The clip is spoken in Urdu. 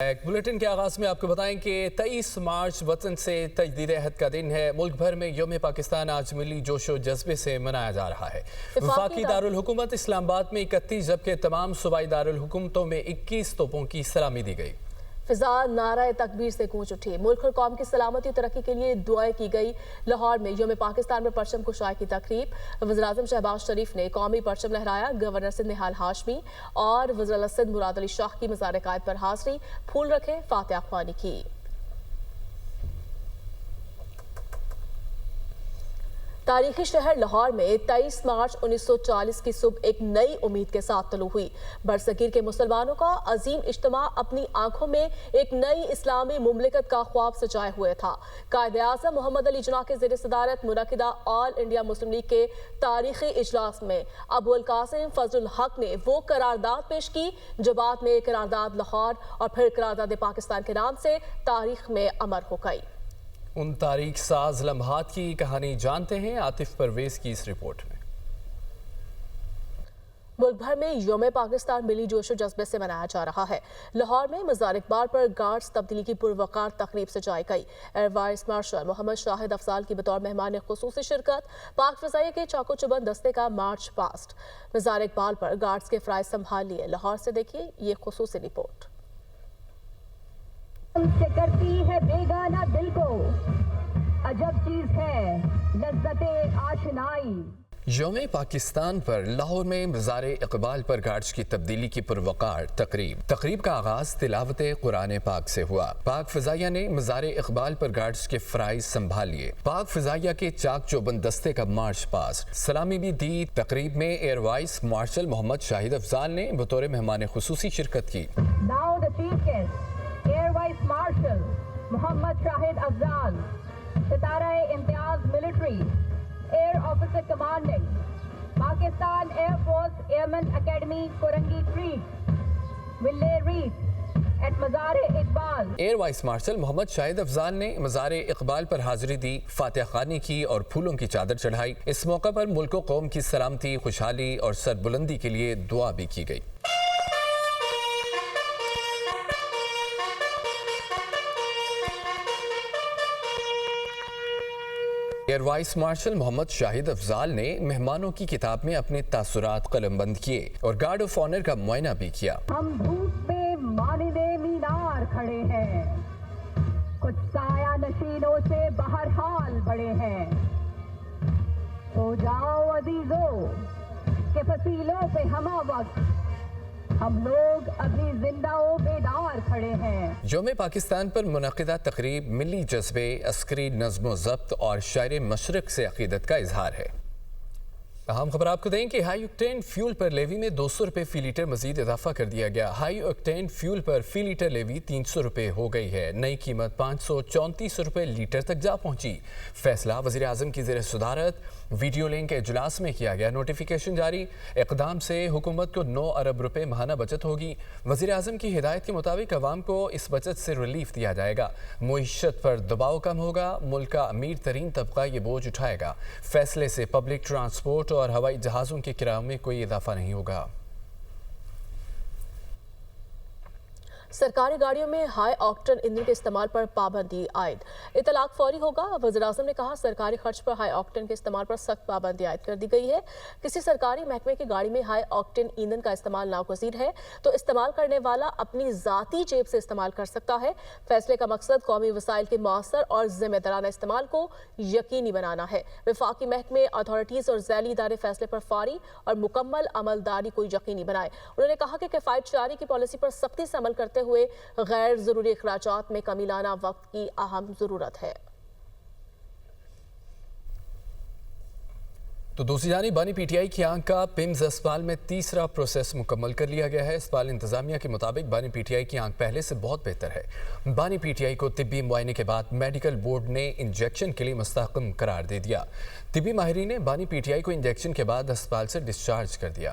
ایک بلیٹن کے آغاز میں آپ کو بتائیں کہ 23 مارچ وطن سے تجدید عہد کا دن ہے۔ ملک بھر میں یوم پاکستان آج ملی جوش و جذبے سے منایا جا رہا ہے۔ وفاقی دارالحکومت اسلام آباد میں 31 جبکہ تمام صوبائی دارالحکومتوں میں 21 توپوں کی سلامی دی گئی۔ فضا نعرہ تکبیر سے گونج اٹھی، ملک اور قوم کی سلامتی و ترقی کے لیے دعائیں کی گئی۔ لاہور میں یوم پاکستان میں پرچم کشائی کی تقریب، وزیراعظم شہباز شریف نے قومی پرچم لہرایا، گورنر سندھ نہال ہاشمی اور وزیر اعلیٰ سندھ مراد علی شاہ کی مزار قائد پر حاضری، پھول رکھے، فاتحہ خوانی کی۔ تاریخی شہر لاہور میں 23 مارچ 1940 کی صبح ایک نئی امید کے ساتھ طلوع ہوئی۔ برصغیر کے مسلمانوں کا عظیم اجتماع اپنی آنکھوں میں ایک نئی اسلامی مملکت کا خواب سجائے ہوئے تھا۔ قائد اعظم محمد علی جناح کے زیر صدارت منعقدہ آل انڈیا مسلم لیگ کے تاریخی اجلاس میں ابو القاسم فضل الحق نے وہ قرارداد پیش کی جو بعد میں قرارداد لاہور اور پھر قرارداد پاکستان کے نام سے تاریخ میں امر ہو گئی۔ ان تاریخ ساز لمحات کی کہانی جانتے ہیں عاطف پرویز کی اس رپورٹ میں۔ ملک بھر میں یوم پاکستان ملی جوش و جذبے سے منایا جا رہا ہے۔ لاہور میں مزار اقبال پر گارڈز تبدیلی کی پروقار تقریب سجائی گئی۔ Year vice marshal Muhammad Shahid Afzal کی بطور مہمان خصوصی شرکت، پاک فضائیہ کے چاقو چوبند دستے کا مارچ پاسٹ۔ مزار اقبال پر گارڈز کے فرائض سنبھال لیے۔ لاہور سے دیکھیے یہ خصوصی رپورٹ۔ سے کرتی ہے بیگانہ دل کو، عجب چیز ہے لذت آشنائی۔ یوم پاکستان پر لاہور میں مزار اقبال پر گارڈز کی تبدیلی کی پروقار تقریب کا آغاز تلاوت قرآن پاک سے ہوا۔ پاک فضائیہ نے مزار اقبال پر گارڈز کے فرائض سنبھال لیے۔ پاک فضائیہ کے چاق چوبند دستے کا مارچ پاسٹ، سلامی بھی دی۔ تقریب میں year vice marshal Muhammad Shahid Afzal نے بطور مہمان خصوصی شرکت کی۔ Now the chief guest, Air Vice Marshal Muhammad Shahid Afzal, Sitara Imtiaz military, air officer commanding, Pakistan air force airmen academy Korangi ٹریٹ، will lay wreath at مزار Iqbal. Air vice marshal Muhammad Shahid Afzal نے مزار اقبال پر حاضری دی، فاتحہ خوانی کی اور پھولوں کی چادر چڑھائی۔ اس موقع پر ملک و قوم کی سلامتی، خوشحالی اور سربلندی کے لیے دعا بھی کی گئی۔ Year vice marshal Muhammad Shahid Afzal نے مہمانوں کی کتاب میں اپنے تاثرات قلم بند کیے اور گارڈ آف آنر کا معائنہ بھی کیا۔ ہم دھوپ میں مانند مینار کھڑے ہیں، کچھ سایہ نشینوں سے بہرحال بڑے ہیں، سو جاؤ عزیزو کہ فصیلوں پہ ہمہ وقت ہم لوگ ابھی زندہ و بیدار کھڑے ہیں۔ یوم پاکستان پر منعقدہ تقریب ملی جذبے، عسکری نظم و ضبط اور شاعر مشرق سے عقیدت کا اظہار ہے۔ اہم خبر آپ کو دیں کہ ہائی اوکٹین فیول پر لیوی میں 200 روپے فی لیٹر مزید اضافہ کر دیا گیا۔ ہائی اوکٹین فیول پر فی لیٹر لیوی 300 روپے ہو گئی ہے۔ نئی قیمت 534 روپے لیٹر تک جا پہنچی۔ فیصلہ وزیر اعظم کی زیر صدارت ویڈیو لنک اجلاس میں کیا گیا۔ نوٹیفیکیشن جاری، اقدام سے حکومت کو 9 ارب روپے ماہانہ بچت ہوگی۔ وزیر اعظم کی ہدایت کے مطابق عوام کو اس بچت سے ریلیف دیا جائے گا۔ معیشت پر دباؤ کم ہوگا، ملک کا امیر ترین طبقہ یہ بوجھ اٹھائے گا۔ فیصلے سے پبلک ٹرانسپورٹ اور ہوائی جہازوں کے کرایوں میں کوئی اضافہ نہیں ہوگا۔ سرکاری گاڑیوں میں ہائی آکٹن ایندھن کے استعمال پر پابندی عائد، اطلاق فوری ہوگا۔ وزیر اعظم نے کہا سرکاری خرچ پر ہائی آکٹن کے استعمال پر سخت پابندی عائد کر دی گئی ہے۔ کسی سرکاری محکمے کی گاڑی میں ہائی آکٹن ایندھن کا استعمال ناگزیر ہے تو استعمال کرنے والا اپنی ذاتی جیب سے استعمال کر سکتا ہے۔ فیصلے کا مقصد قومی وسائل کے مؤثر اور ذمہ دارانہ استعمال کو یقینی بنانا ہے۔ وفاقی محکمے، اتھارٹیز اور ذیلی ادارے فیصلے پر فوری اور مکمل عملداری کو یقینی بنائے۔ انہوں نے کہا کہ کفایت جاری کی پالیسی پر سختی سے عمل کرتے ہوئے غیر ضروری اخراجات میں کمی لانا وقت کی اہم ضرورت ہے۔ تو دوسری جانب بانی پی ٹی آئی کی آنکھ کا پمز اسپتال میں تیسرا پروسیس مکمل کر لیا گیا ہے۔ اسپتال انتظامیہ کے مطابق بانی پی ٹی آئی کی آنکھ پہلے سے بہت بہتر ہے۔ بانی پی ٹی آئی کو طبی معائنے کے بعد میڈیکل بورڈ نے انجیکشن کے لیے مستحکم قرار دے دیا۔ طبی ماہرین نے بانی پی ٹی آئی کو انجیکشن کے بعد اسپتال سے ڈسچارج کر دیا۔